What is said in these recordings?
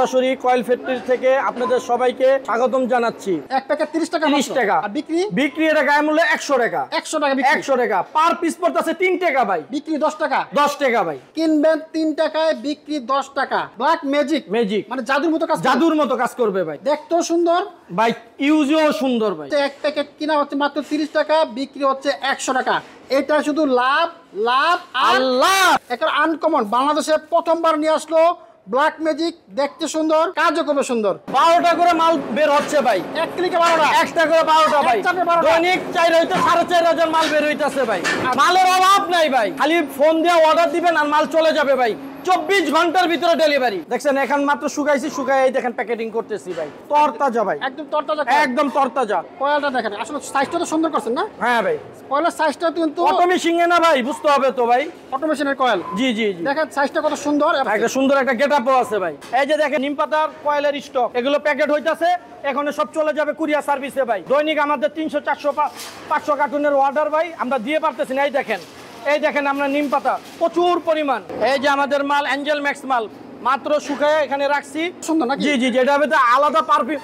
সরাসরি coil factory থেকে আপনাদের সবাইকে স্বাগতম জানাচ্ছি। এক প্যাকেট 30 টাকা, 30 টাকা। আর বিক্রি এটা গায়ে মূল্য 100 টাকা। 100 টাকা বিক্রি, 100 টাকা পার পিস পড়তেছে 3 টাকা ভাই। বিক্রি 10 টাকা, 10 টাকা ভাই। কিনবেন 3 টাকায়, বিক্রি 10 টাকা। ব্ল্যাক ম্যাজিক মানে জাদুর মতো কাজ করবে ভাই। দেখতেও সুন্দর ভাই, ইউজও সুন্দর ভাই। এক প্যাকেট কিনা হচ্ছে মাত্র 30 টাকা, বিক্রি হচ্ছে 100 টাকা। এটা শুধু লাভ লাভ আর লাভ। একটা আনকমন, বাংলাদেশে প্রথমবার নিয়ে আসলো ব্ল্যাক ম্যাজিক। দেখতে সুন্দর, কাজও খুব সুন্দর। 12টা করে মাল বের হচ্ছে ভাই। এক ক্লিকে 12টা, একটা করে 12টা ভাই। দৈনিক 4 হইতে 4.5 মাল বের হইতাছে ভাই। মালের অভাব নাই ভাই, খালি ফোন দিয়ে অর্ডার দিবেন আর মাল চলে যাবে ভাই। 24 ঘন্টার ভিতরে ডেলিভারি। দেখছেন এখন মাত্র শুকাই দেখেন প্যাকেটিং করতেছি ভাই। তরতাজা ভাই, একদম তরতাজা, একদম তরতাজা। কয়েলটা দেখেন, আসলে সাইজটা তো সুন্দর করছেন না? হ্যাঁ ভাই, কয়েলের সাইজটা কিন্তু অটোমেশিং এ না ভাই, বুঝতে হবে তো ভাই। অটোমেশনের কয়েল। জি জি জি, দেখেন সাইজটা কত সুন্দর, একটা সুন্দর একটা গেটআপও আছে ভাই। এই যে দেখেন নিম পাতার কয়েলের স্টক, এগুলো প্যাকেট হইতাছে, এখন সব চলে যাবে কুরিয়ার সার্ভিসে ভাই। দৈনিক আমাদের 300 400 500 কার্টুনের অর্ডার ভাই, আমরা দিয়ে পারতেছি না। এই দেখেন আমরা নিম পাতা প্রচুর পরিমাণ। এই যে আমাদের মাল অ্যাঞ্জেল ম্যাক্স মাল, মাত্র শুকায় এখানে রাখছি। সুন্দর নাকি? জি জি, যেটা আলাদা পারফিউম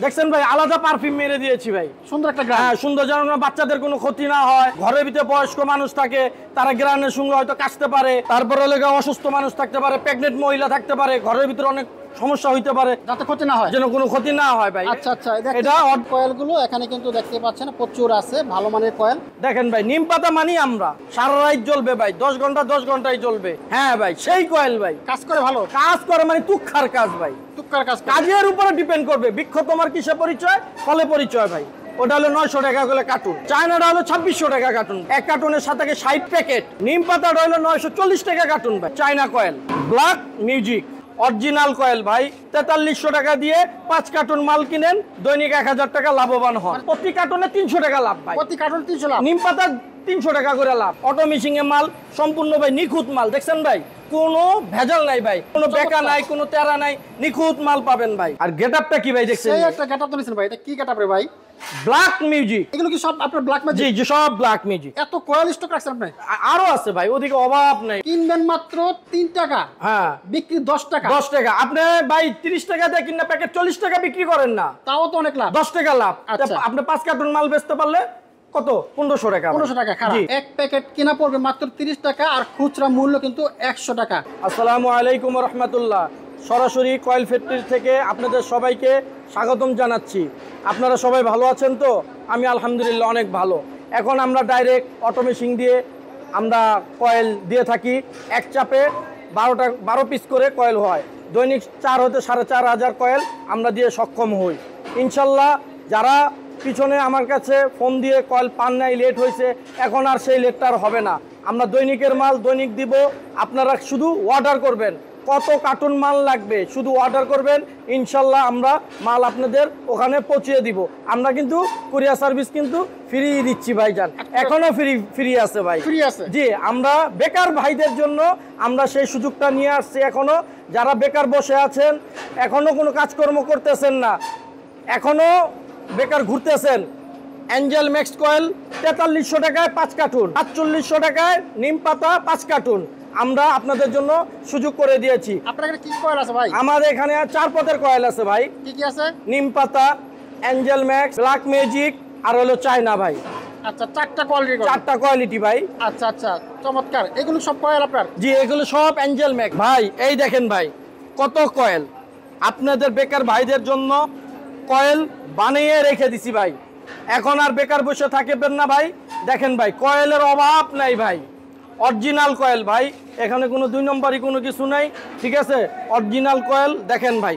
দেখছেন ভাই, আলাদা পারফিউম মেরে দিয়েছি ভাই। সুন্দর একটা গ্রান। হ্যাঁ, সুন্দর, যেন বাচ্চাদের কোনো ক্ষতি না হয়। ঘরের ভিতরে বয়স্ক মানুষ থাকে, তারা গ্রানের সঙ্গে হয়তো কাশতে পারে। তারপরে অসুস্থ মানুষ থাকতে পারে, প্রেগনেন্ট মহিলা থাকতে পারে, ঘরের ভিতরে অনেক সমস্যা হইতে পারে, যাতে ক্ষতি না হয়, যেন কোনো ক্ষতি না হয় ভাই। আচ্ছা আচ্ছা, এটা কয়েলগুলো এখানে কিন্তু দেখতে পাচ্ছেন প্রচুর আছে, ভালো মানের কয়েল। দেখেন ভাই, নিম পাতা মানি আমরা সারা রাত জ্বলবে ভাই, 10 ঘন্টা 10 ঘন্টায় জ্বলবে। হ্যাঁ ভাই, সেই কয়েল ভাই, কাজ করে ভালো, কাজ করে মানে তুক্ষার কাজ ভাই। তুক্ষার কাজ, কাজের উপরে ডিপেন্ড করবে। বৃক্ষ তোমার কিসে পরিচয়? ফলে পরিচয় ভাই। ওটা হলো 900 টাকা করে কার্টুন, চায়নাটা হলো 2600 টাকা কার্টুন। এক কার্টুনের সাথে 60 প্যাকেট। নিম পাতাটা হলো 940 টাকা কার্টুন ভাই। China coil, black magic original coil ভাই। 4300 টাকা দিয়ে 5 কার্টুন মাল কিনেন, দৈনিক 1000 টাকা লাভবান হন। প্রতি কার্টুনে 300 টাকা লাভ ভাই। প্রতি কার্টুন 300 লাভ। নিম পাতা 300 টাকা করে লাভ। অটো মেশিং এ মাল সম্পূর্ণ ভাই নিখুঁত মাল। দেখছেন ভাই, কোনো ভেজাল নাই ভাই, কোনো বেকা নাই, কোনো তেরা নাই, নিখুঁত মাল পাবেন ভাই। আর গেটআপটা কি ভাই দেখছেন? এই একটা গেটআপ দিয়েছেন ভাই, এটা কি গেটআপ রে ভাই? Black magic. এগুলো কি সব আপনার ব্ল্যাক ম্যাজিক? জি জি, সব ব্ল্যাক ম্যাজিক। এত কয়েল স্টক রাখছেন আপনি? আরো আছে ভাই, ওদিকে অভাব নাই। কিনবেন মাত্র 3 টাকা, হ্যাঁ, বিক্রি 10 টাকা। 10 টাকা। আপনি ভাই 30 টাকা দিয়ে কিনা প্যাকেট 40 টাকা বিক্রি করেন না, তাও তো অনেক লাভ। 10 টাকা লাভ। আচ্ছা, আপনি 5 কার্টুন মাল বেচতে পারলে কত? 1500 টাকা। 1500 টাকা খারাপ। এক প্যাকেট কিনা পড়বে মাত্র 30 টাকা, আর খুচরা মূল্য কিন্তু 100 টাকা। আসসালামু আলাইকুম ওয়া রাহমাতুল্লাহ। সরাসরি কয়েল ফ্যাক্টরি থেকে আপনাদের সবাইকে স্বাগতম জানাচ্ছি। আপনারা সবাই ভালো আছেন তো? আমি আলহামদুলিল্লাহ অনেক ভালো। এখন আমরা ডাইরেক্ট অটোমেশিং দিয়ে আমরা কয়েল দিয়ে থাকি। এক চাপে 12 পিস করে কয়েল হয়। দৈনিক 4 হতে 4500 কয়েল আমরা দিয়ে সক্ষম হই ইনশাল্লাহ। যারা পিছনে আমার কাছে ফোন দিয়ে কয়েল পান নাই, লেট হয়েছে, এখন আর সেই লেটটা আর হবে না। আমরা দৈনিকের মাল দৈনিক দিব, আপনারা শুধু অর্ডার করবেন। কত কার্টুন মাল লাগবে শুধু অর্ডার করবেন, ইনশাল্লাহ আমরা মাল আপনাদের ওখানে পৌঁছিয়ে দিব। আমরা কিন্তু কুরিয়ার সার্ভিস কিন্তু ফ্রি দিচ্ছি ভাইজান, এখনো ফ্রি আছে ভাই। ফ্রি আছে? জি, আমরা বেকার ভাইদের জন্য আমরা সেই সুযোগটা নিয়ে আসছি। এখনো যারা বেকার বসে আছেন, এখনো কোনো কাজকর্ম করতেছেন না, এখনো বেকার ঘুরতেছেন, অ্যাঞ্জেল ম্যাক্স কয়েল 4300 টাকায় 5 কার্টুন, 4800 টাকায় নিম পাতা 5 কার্টুন আমরা আপনাদের জন্য সুযোগ করে দিয়েছি। আপনার এখানে কি কয়েল আছে ভাই? আমাদের এখানে 4 পদের কয়েল আছে ভাই। কি কি আছে? নিম পাতা, অ্যাঞ্জেল ম্যাক্স, ব্ল্যাক ম্যাজিক আর হলো চায়না ভাই। আচ্ছা, 4টা কোয়ালিটি। 4টা কোয়ালিটি ভাই। আচ্ছা আচ্ছা, চমৎকার। এগুলো সব কয়েল আপনার? জি, এগুলো সব অ্যাঞ্জেল ম্যাক্স ভাই। এই দেখেন ভাই কত কয়েল, আপনাদের বেকার ভাইদের জন্য কয়েল বানিয়ে রেখে দিছি ভাই। এখন আর বেকার বসে থাকবেন না ভাই। দেখেন ভাই, কয়েলের অভাব নাই ভাই। অরিজিনাল কয়েল ভাই, এখানে কোনো 2 নম্বরই কোনো কিছু নাই, ঠিক আছে? অরিজিনাল কয়েল দেখেন ভাই,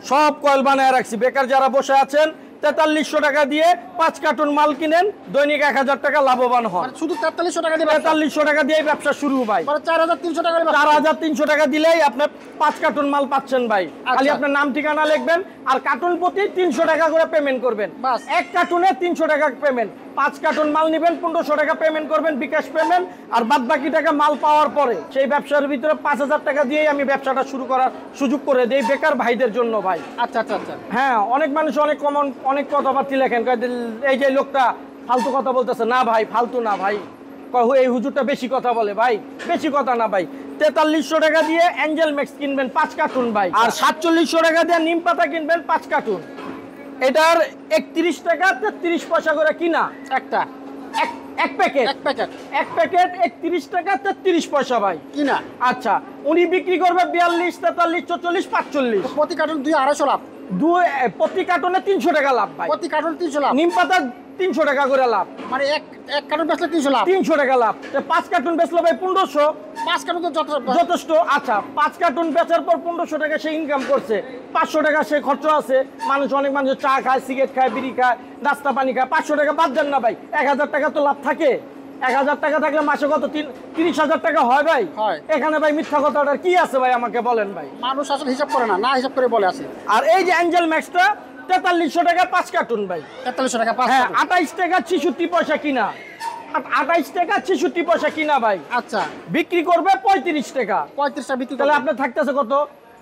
সব কয়েল বানিয়ে রাখছি। বেকার যারা বসে আছেন, 4300 টাকা দিয়ে 5 কার্টুন মাল কিনেন, দৈনিক 1000 টাকা লাভবান হন। শুধু 4300 টাকা দিয়ে? 4300 টাকা দিয়ে ব্যবসা শুরু ভাই। 4300 টাকা? 4300 টাকা দিলেই আপনি 5 কার্টুন মাল পাচ্ছেন ভাই। খালি আপনার নাম ঠিকানা লিখবেন আর কার্টুন প্রতি 300 টাকা করে পেমেন্ট করবেন। এক কার্টুনে 300 টাকা পেমেন্ট। 5 কার্টুন মাল নেবেন, 1500 টাকা পেমেন্ট করবেন, বিকাশ পেমেন্ট। আর বাদ বাকি টাকা মাল পাওয়ার পরে সেই ব্যবসার ভিতরে 5000 টাকা দিয়েই আমি ব্যবসাটা শুরু করার সুযোগ করে দেই বেকার ভাইদের জন্য ভাই। আচ্ছা আচ্ছা আচ্ছা। হ্যাঁ, অনেক মানুষ অনেক কথাবার্তা লেখেন, এই যে লোকটা ফালতু কথা বলতেছে। না ভাই, ফালতু না ভাই, এই হুজুরটা বেশি কথা বলে ভাই। বেশি কথা না ভাই, 4300 টাকা দিয়ে অ্যাঞ্জেল ম্যাক্স কিনবেন 5 কার্টুন ভাই, আর 4700 টাকা দিয়ে নিম পাতা কিনবেন 5 কার্টুন। এটার 31 টাকা 33 পয়সা করে কিনা একটা এক প্যাকেট, এক প্যাকেট 31 টাকা 33 পয়সা ভাই কিনা। আচ্ছা, উনি বিক্রি করবে 42, 43, 44, 45। প্রতি কার্টুন 200-250 লাভ, প্রতি কার্টুনে 300 টাকা লাভ ভাই। প্রতি কার্টুন 300 লাভ, নিম পাতা 300 টাকা করে লাভ, মানে এক কার্টুন বেচলে 300 লাভ, 300 টাকা লাভ। 5 কার্টুন বেচলো ভাই 1500, 5 কার্টুন তো যথেষ্ট। আচ্ছা, 5 কার্টুন বেচার পর 1500 টাকা সে ইনকাম করছে, 500 টাকা সে খরচ আছে। অনেক মানুষ চা খায়, সিগারেট খায়, বিড়ি খায়, নাস্তা পানি খায়, 500 টাকা বাদ দেন না ভাই, 1000 টাকা তো লাভ থাকে। 1000 টাকা থাকলে মাসে কত 30,000 টাকা হয় ভাই। এখানে ভাই মিথ্যা কথাটার কি আছে ভাই, আমাকে বলেন ভাই। মানুষ আসলে হিসাব করে না, হিসাব করে বলে আছে। আর এই যে অ্যাঞ্জেল ম্যাক্সটা 4300 টাকা 5 কার্টুন ভাই, 4300 টাকা 5 হ্যাঁ, কার্টুন। 28 টাকা 66 পয়সা কিনা, 28 টাকা 66 পয়সা কিনা ভাই। আচ্ছা, বিক্রি করবে 35 টাকা। 35 টাকা বিক্রি তাহলে করলে আপনার থাকতেছে কত?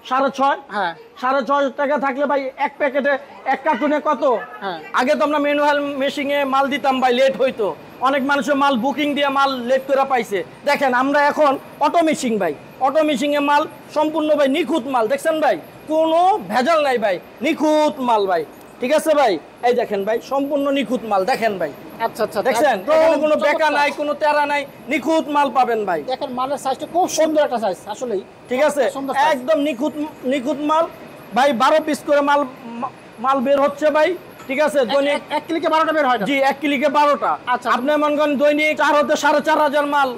6.5। হ্যাঁ, 6.5 টাকা থাকলে ভাই এক প্যাকেটে, এক কার্টুনে কত? হ্যাঁ। আগে তো আমরা ম্যানুয়াল মেশিনে মাল দিতাম ভাই, লেট হইতো, অনেক মানুষের মাল বুকিং দিয়ে মাল লেট করে পাইছে। দেখেন আমরা এখন অটো মেশিন ভাই, অটো মেশিনে মাল সম্পূর্ণ ভাই নিখুঁত মাল, দেখছেন ভাই, কোনো ভেজাল নাই ভাই, নিখুঁত মাল ভাই, ঠিক আছে ভাই। এই দেখেন ভাই, সম্পূর্ণ নিখুঁত মাল, দেখেন ভাই। আচ্ছা আচ্ছা, দেখছেন, একদম এখানে কোনো বেকা চমৎকার। নাই, কোনো তেরা নাই, নিখুঁত মাল পাবেন ভাই। দেখেন মালের সাইজটা খুব সুন্দর একটা সাইজ আসলেই, ঠিক আছে, সুন্দর size। একদম নিখুঁত মাল ভাই। 12 পিস করে মাল বের হচ্ছে ভাই, ঠিক আছে। দৈনিক এক ক্লিকে 12টা বের হয় না? জি, 1 ক্লিকে 12টা। আচ্ছা। আপনি মনে করেন দৈনিক 4 হতে 4,500 মাল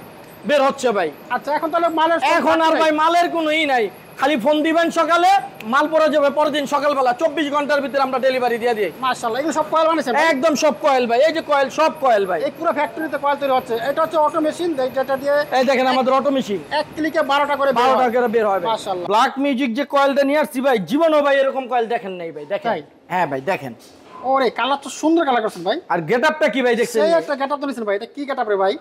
বের হচ্ছে ভাই। আচ্ছা, এখন তাহলে মালের এখন আর ভাই মালের কোনো নাই, খালি ফোন দিবেন সকালে, মাল পরে যাবে পরের দিন সকালবেলা, 24 ঘন্টার ভিতরে আমরা ডেলিভারি দিয়ে দিই। মাশাআল্লাহ, এগুলো সব কয়েল বানাইছেন? একদম সব কয়েল ভাই, এই যে কয়েল, সব কয়েল ভাই। এই পুরো ফ্যাক্টরিতে কয়েল তৈরি হচ্ছে। এটা হচ্ছে অটো মেশিন, যেটা দিয়ে এই দেখেন আমাদের অটো মেশিন, এক ক্লিকে 12টা করে বের 12টা হয়। করে বের হয় ভাই। মাশাআল্লাহ। ব্ল্যাক মিউজিক যে কয়েলটা নিয়ে আসছি ভাই, জীবনও ভাই এরকম কয়েল দেখেন নাই ভাই, দেখেন। তাই? হ্যাঁ ভাই, দেখেন। ওরে কালার তো সুন্দর কালার করছেন ভাই। আর গেটআপটা কি ভাই দেখছেন? সেই একটা গেটআপ তো নিছেন ভাই, এটা কি গেটআপ রে ভাই?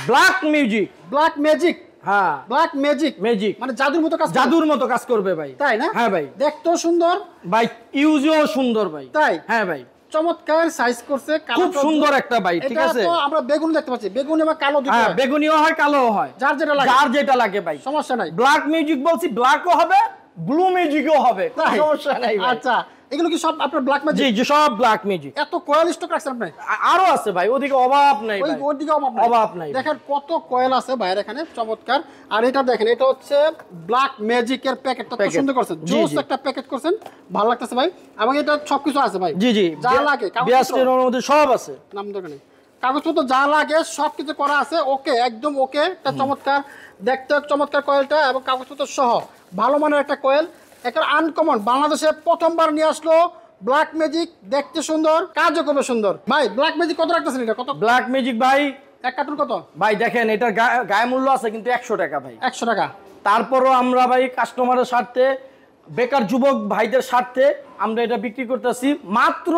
Black music, black magic. হ্যাঁ, ব্ল্যাক ম্যাজিক, ম্যাজিক মানে জাদুর মতো কাজ, জাদুর মতো কাজ করবে ভাই, তাই না? হ্যাঁ ভাই। দেখতেও সুন্দর ভাই, ইউজও সুন্দর ভাই, তাই? হ্যাঁ ভাই, চমৎকার সাইজ করছে, খুব সুন্দর একটা ভাই, ঠিক আছে। এটা তো আমরা বেগুন দেখতে পাচ্ছি, বেগুন এবং কালো দুটো হ্যাঁ, হয়। বেগুনিও হয়, কালোও হয়, যার যেটা লাগে, যার যেটা লাগে ভাই, সমস্যা নাই। ব্ল্যাক মিউজিক বলছি, ব্ল্যাকও হবে, ব্লু মিউজিকও হবে, কোনো তাই? সমস্যা নাই ভাই। আচ্ছা, এগুলো কি সব আপনার ব্ল্যাক জি ম্যাজিক? জি, সব ব্ল্যাক মিউজিক। এত কয়েল স্টক রাখছেন আপনি? আরো আছে ভাই, ওদিকে অভাব নাই ওই ভাই, ওদিকে অভাব নাই। দেখেন কত কয়েল আছে বাইরে এখানে, চমৎকার। আর এটা দেখেন, এটা হচ্ছে ব্ল্যাক ম্যাজিকের প্যাকেটটা, তো প্যাকেট। সুন্দর করছেন, জি, জোস জি। একটা প্যাকেট করছেন, ভালো লাগতেছে ভাই। এবং এটা সবকিছু আছে ভাই, জি জি, যা লাগে, বিয়াস্টের মধ্যে সব আছে, নাম দরকার নেই, কাগজপত্র যা লাগে সবকিছু করা আছে, ওকে, একদম ওকে। একটা চমৎকার, দেখতে চমৎকার কয়েলটা, এবং কাগজপত্র সহ ভালো মানের একটা কয়েল, একটা আনকমন, বাংলাদেশে প্রথমবার নিয়ে আসলো ব্ল্যাক ম্যাজিক, দেখতে সুন্দর, কাজও করবে সুন্দর। ভাই ব্ল্যাক ম্যাজিক কত রাখতেছেন এটা, কত ব্ল্যাক মিউজিক ভাই? এক কার্টুন কত ভাই দেখেন, এটার গায়ে মূল্য আছে কিন্তু 100 টাকা ভাই। 100 টাকা। তারপরও আমরা ভাই কাস্টমারের স্বার্থে, বেকার যুবক ভাইদের স্বার্থে আমরা এটা বিক্রি করতেছি মাত্র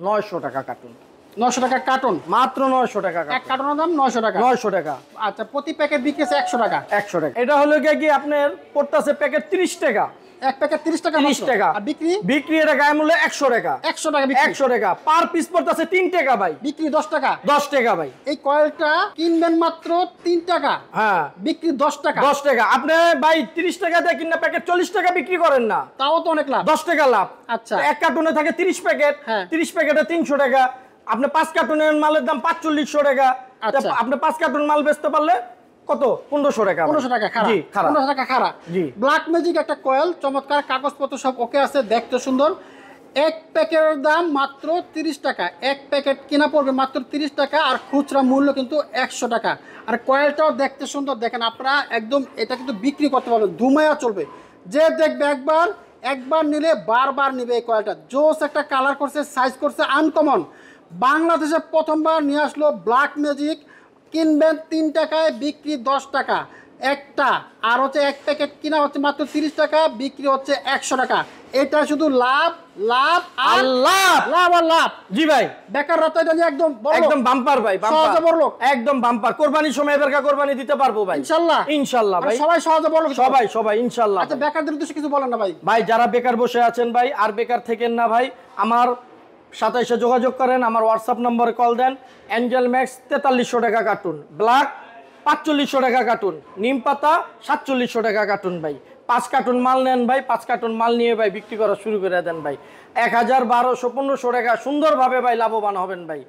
900 টাকা কার্টুন। 900 টাকা কার্টুন, মাত্র 900 টাকা এক কার্টুন, কার্টুনের দাম 900 টাকা। 900 টাকা। আচ্ছা, প্রতি প্যাকেট বিক্রি আছে 100 টাকা। 100 টাকা। এটা হলো কি আপনার পড়তেছে প্যাকেট 30 টাকা, এক প্যাকেট 30 টাকা, 30 টাকা। আর বিক্রি বিক্রি এটা গায়ে মূল্য 100 টাকা, 100 টাকা বিক্রি। 100 টাকা। পার পিস পড়তেছে 3 টাকা ভাই, বিক্রি 10 টাকা। 10 টাকা ভাই। এই কয়েলটা কিনবেন মাত্র 3 টাকা, হ্যাঁ, বিক্রি 10 টাকা। 10 টাকা। আপনি ভাই 30 টাকা দিয়ে কিনা প্যাকেট 40 টাকা বিক্রি করেন না, তাও তো অনেক লাভ। 10 টাকা লাভ। আচ্ছা। এক কার্টুনে থাকে 30 প্যাকেট, হ্যাঁ। 30 প্যাকেটে 300 টাকা। আপনি 5 কার্টুনের মালের দাম 4500 টাকা। আচ্ছা। আপনি 5 কার্টুন মাল বেচতে পারলে কত? 1500 টাকা। 1500 টাকা খারাপ, জি, খারাপ। 1500 টাকা খারাপ। জি। ব্ল্যাক ম্যাজিক একটা কয়েল, চমৎকার, কাগজপত্র সব ওকে আছে, দেখতে সুন্দর। এক প্যাকেটের দাম মাত্র 30 টাকা, এক প্যাকেট কিনা পড়বে মাত্র 30 টাকা, আর খুচরা মূল্য কিন্তু 100 টাকা। আর কয়েলটাও দেখতে সুন্দর, দেখেন আপনারা, একদম এটা কিন্তু বিক্রি করতে পারবেন, ধুমায়া চলবে। যে দেখবে একবার নিলে বারবার নিবে। এই কয়েলটা জোস একটা কালার করছে, সাইজ করছে আনকমন, বাংলাদেশে প্রথমবার নিয়ে আসলো ব্ল্যাক ম্যাজিক। কিনবেন 3 টাকায়, বিক্রি 10 টাকা একটা, আর হচ্ছে এক প্যাকেট কিনা হচ্ছে মাত্র 30 টাকা, বিক্রি হচ্ছে 100 টাকা। এটা শুধু লাভ লাভ আর লাভ, লাভ আর লাভ। জি ভাই, বেকার রাত এটা নিয়ে একদম একদম বাম্পার ভাই, বাম্পার, সহজে বড়লোক। একদম বাম্পার। কোরবানির সময় এবারকার কোরবানি দিতে পারবো ভাই, ইনশাআল্লাহ। ইনশাআল্লাহ ভাই, সবাই সহজে বড়লোক, সবাই ইনশাআল্লাহ। আচ্ছা, বেকারদের উদ্দেশ্যে কিছু বলেন না ভাই। ভাই যারা বেকার বসে আছেন ভাই, আর বেকার থেকেন না ভাই, আমার সাথে এসে যোগাযোগ করেন, আমার হোয়াটসঅ্যাপ নম্বরে কল দেন। অ্যাঞ্জেল ম্যাক্স 4300 টাকা কার্টুন, ব্ল্যাক 4500 টাকা কার্টুন, নিম পাতা 4700 টাকা কার্টুন ভাই। 5 কার্টুন মাল নেন ভাই, 5 কার্টুন মাল নিয়ে ভাই বিক্রি করা শুরু করে দেন ভাই। 1000, 1200, 1500 টাকা সুন্দরভাবে ভাই লাভবান হবেন ভাই।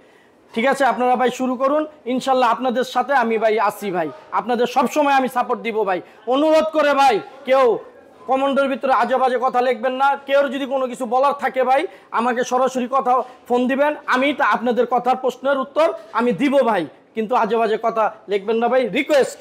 ঠিক আছে, আপনারা ভাই শুরু করুন, ইনশাল্লাহ আপনাদের সাথে আমি ভাই আসি ভাই, আপনাদের সবসময় আমি সাপোর্ট দিব ভাই। অনুরোধ করে ভাই কেউ কমেন্টের ভিতরে আজে বাজে কথা লিখবেন না। কেউ যদি কোনো কিছু বলার থাকে ভাই আমাকে সরাসরি কথা ফোন দিবেন, আমি আপনাদের কথার প্রশ্নের উত্তর আমি দিব ভাই, কিন্তু আজে বাজে কথা লিখবেন না ভাই, রিকোয়েস্ট।